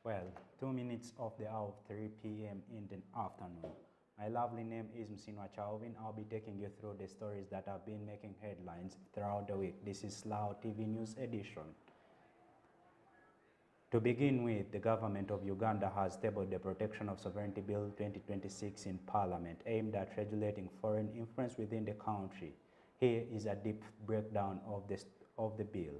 Well, 2 minutes of the hour of 3 p.m. in the afternoon. My lovely name is Msinwa Chauvin. I'll be taking you through the stories that have been making headlines throughout the week. This is SLAU TV News Edition. To begin with, the government of Uganda has tabled the Protection of Sovereignty Bill 2026 in Parliament, aimed at regulating foreign influence within the country. Here is a deep breakdown of the bill.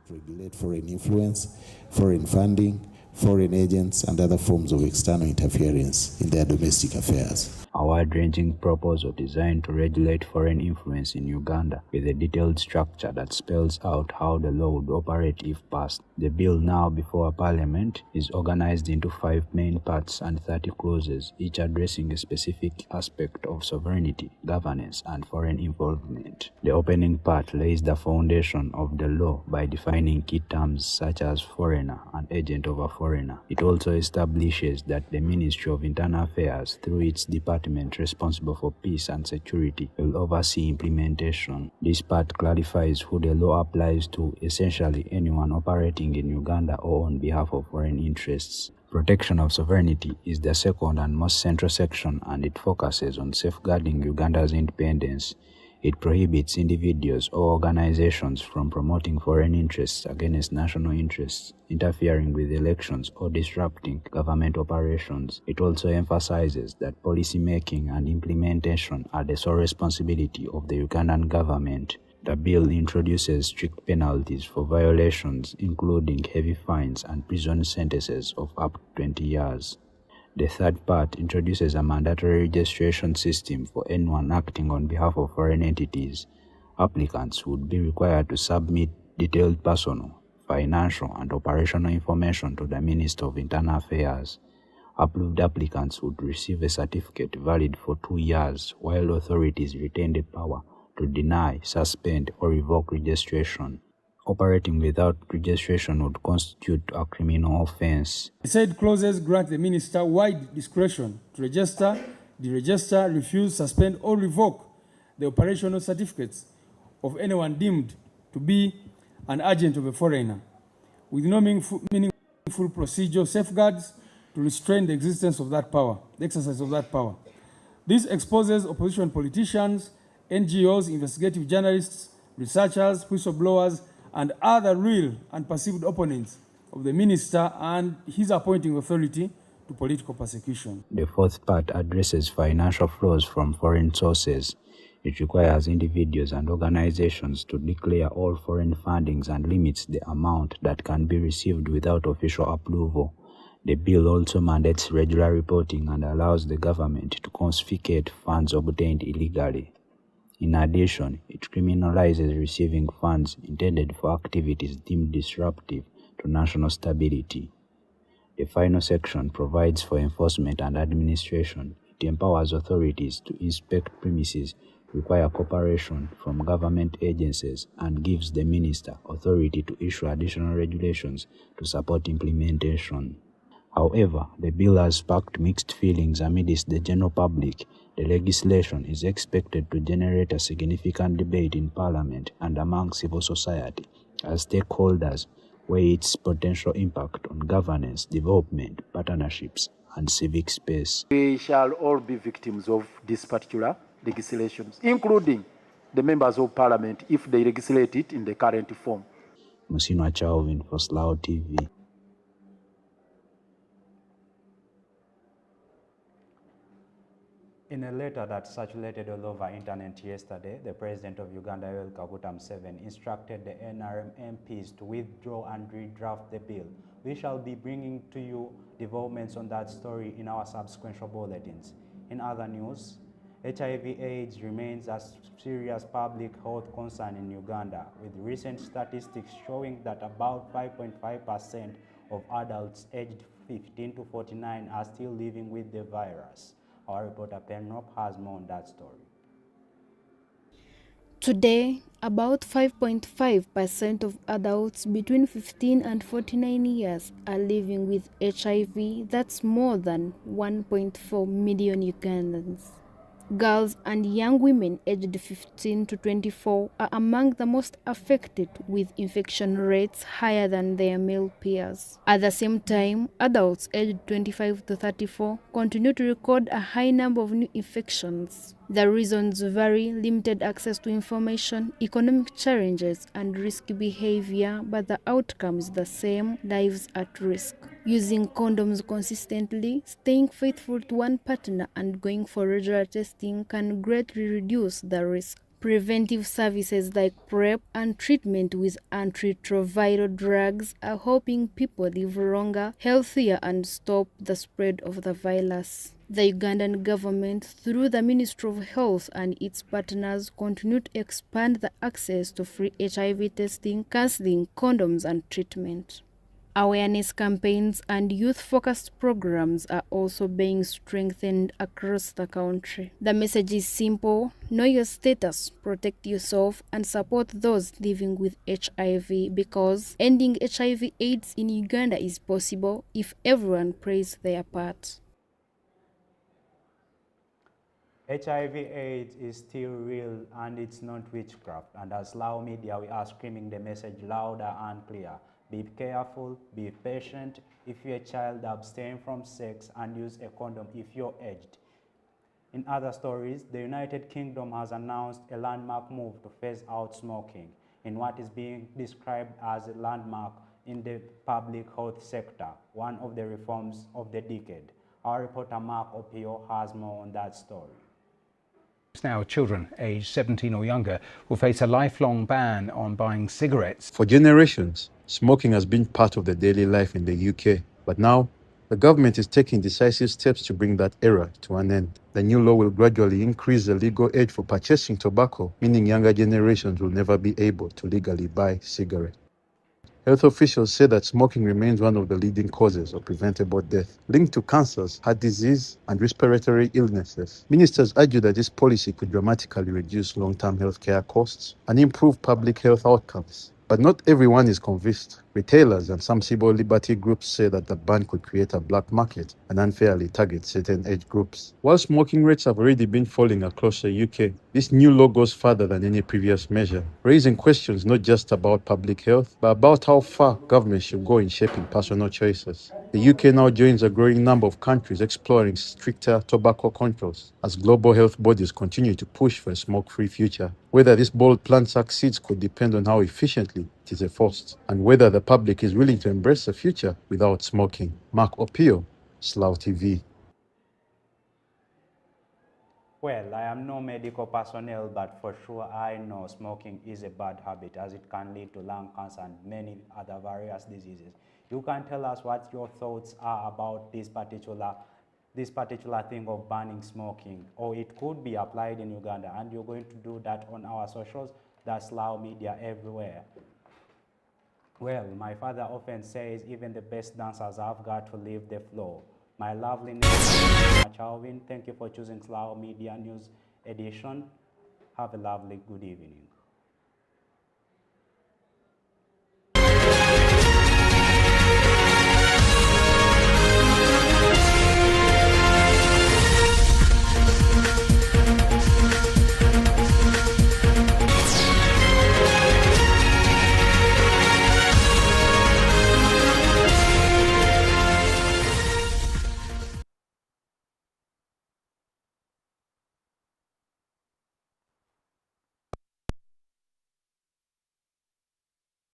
Regulate foreign influence, foreign funding, foreign agents, and other forms of external interference in their domestic affairs. A wide-ranging proposal designed to regulate foreign influence in Uganda with a detailed structure that spells out how the law would operate if passed. The bill now before Parliament is organized into 5 main parts and 30 clauses, each addressing a specific aspect of sovereignty, governance, and foreign involvement. The opening part lays the foundation of the law by defining key terms such as foreigner and agent of a foreigner. It also establishes that the Ministry of Internal Affairs, through its department responsible for peace and security, will oversee implementation. This part clarifies who the law applies to, essentially anyone operating in Uganda or on behalf of foreign interests. Protection of sovereignty is the second and most central section, and it focuses on safeguarding Uganda's independence. It prohibits individuals or organizations from promoting foreign interests against national interests, interfering with elections, or disrupting government operations. It also emphasizes that policy making and implementation are the sole responsibility of the Ugandan government. The bill introduces strict penalties for violations, including heavy fines and prison sentences of up to 20 years. The third part introduces a mandatory registration system for anyone acting on behalf of foreign entities. Applicants would be required to submit detailed personal, financial, and operational information to the Minister of Internal Affairs. Approved applicants would receive a certificate valid for 2 years, while authorities retain the power to deny, suspend, or revoke registration. Operating without registration would constitute a criminal offense. The said clauses grant the minister wide discretion to register, deregister, refuse, suspend, or revoke the operational certificates of anyone deemed to be an agent of a foreigner, with no meaningful procedural safeguards to restrain the existence of that power, the exercise of that power. This exposes opposition politicians, NGOs, investigative journalists, researchers, whistleblowers, and other real and perceived opponents of the minister and his appointing authority to political persecution. The fourth part addresses financial flows from foreign sources. It requires individuals and organizations to declare all foreign fundings and limits the amount that can be received without official approval. The bill also mandates regular reporting and allows the government to confiscate funds obtained illegally. In addition, it criminalizes receiving funds intended for activities deemed disruptive to national stability. The final section provides for enforcement and administration. It empowers authorities to inspect premises, require cooperation from government agencies, and gives the minister authority to issue additional regulations to support implementation. However, the bill has sparked mixed feelings amidst the general public. The legislation is expected to generate a significant debate in Parliament and among civil society as stakeholders weigh its potential impact on governance, development, partnerships, and civic space. We shall all be victims of this particular legislation, including the members of Parliament if they legislate it in the current form. Musino Chalvin for SLAU TV. In a letter that circulated all over internet yesterday, the President of Uganda, Yoweri Kaguta Museveni, instructed the NRM MPs to withdraw and redraft the bill. We shall be bringing to you developments on that story in our subsequent bulletins. In other news, HIV/AIDS remains a serious public health concern in Uganda, with recent statistics showing that about 5.5% of adults aged 15 to 49 are still living with the virus. Our reporter Penrop has more on that story. Today, about 5.5% of adults between 15 and 49 years are living with HIV. That's more than 1.4 million Ugandans. Girls and young women aged 15 to 24 are among the most affected, with infection rates higher than their male peers. At the same time, adults aged 25 to 34 continue to record a high number of new infections. The reasons vary: limited access to information, economic challenges, and risky behavior, but the outcome is the same: lives at risk. Using condoms consistently, staying faithful to one partner, and going for regular testing can greatly reduce the risk. Preventive services like PrEP and treatment with antiretroviral drugs are helping people live longer, healthier, and stop the spread of the virus. The Ugandan government, through the Ministry of Health and its partners, continue to expand the access to free HIV testing, counseling, condoms, and treatment. Awareness campaigns and youth-focused programs are also being strengthened across the country. The message is simple: know your status, protect yourself, and support those living with HIV, because ending HIV/AIDS in Uganda is possible if everyone plays their part. HIV/AIDS is still real and it's not witchcraft, and as SLAU media we are screaming the message louder and clear. Be careful, be patient. If you're a child, abstain from sex and use a condom if you're aged. In other stories, the United Kingdom has announced a landmark move to phase out smoking in what is being described as a landmark in the public health sector, one of the reforms of the decade. Our reporter Mark Opio has more on that story. Now, children aged 17 or younger will face a lifelong ban on buying cigarettes. For generations, smoking has been part of the daily life in the UK, but now the government is taking decisive steps to bring that era to an end. The new law will gradually increase the legal age for purchasing tobacco, meaning younger generations will never be able to legally buy cigarettes. Health officials say that smoking remains one of the leading causes of preventable death, linked to cancers, heart disease, and respiratory illnesses. Ministers argue that this policy could dramatically reduce long-term healthcare costs and improve public health outcomes. But not everyone is convinced. Retailers and some civil liberty groups say that the ban could create a black market and unfairly target certain age groups. While smoking rates have already been falling across the UK, this new law goes further than any previous measure, raising questions not just about public health, but about how far government should go in shaping personal choices. The UK now joins a growing number of countries exploring stricter tobacco controls as global health bodies continue to push for a smoke-free future. Whether this bold plan succeeds could depend on how efficiently it is enforced and whether the public is willing to embrace a future without smoking. Mark Opio, SLAU TV. Well, I am no medical personnel, but for sure I know smoking is a bad habit as it can lead to lung cancer and many other various diseases. You can tell us what your thoughts are about this particular thing of banning smoking, or it could be applied in Uganda, and you're going to do that on our socials, that's SLAU media everywhere. Well, my father often says even the best dancers have got to leave the floor. My lovely name is Alvin. Thank you for choosing SLAU Media News Edition. Have a lovely good evening.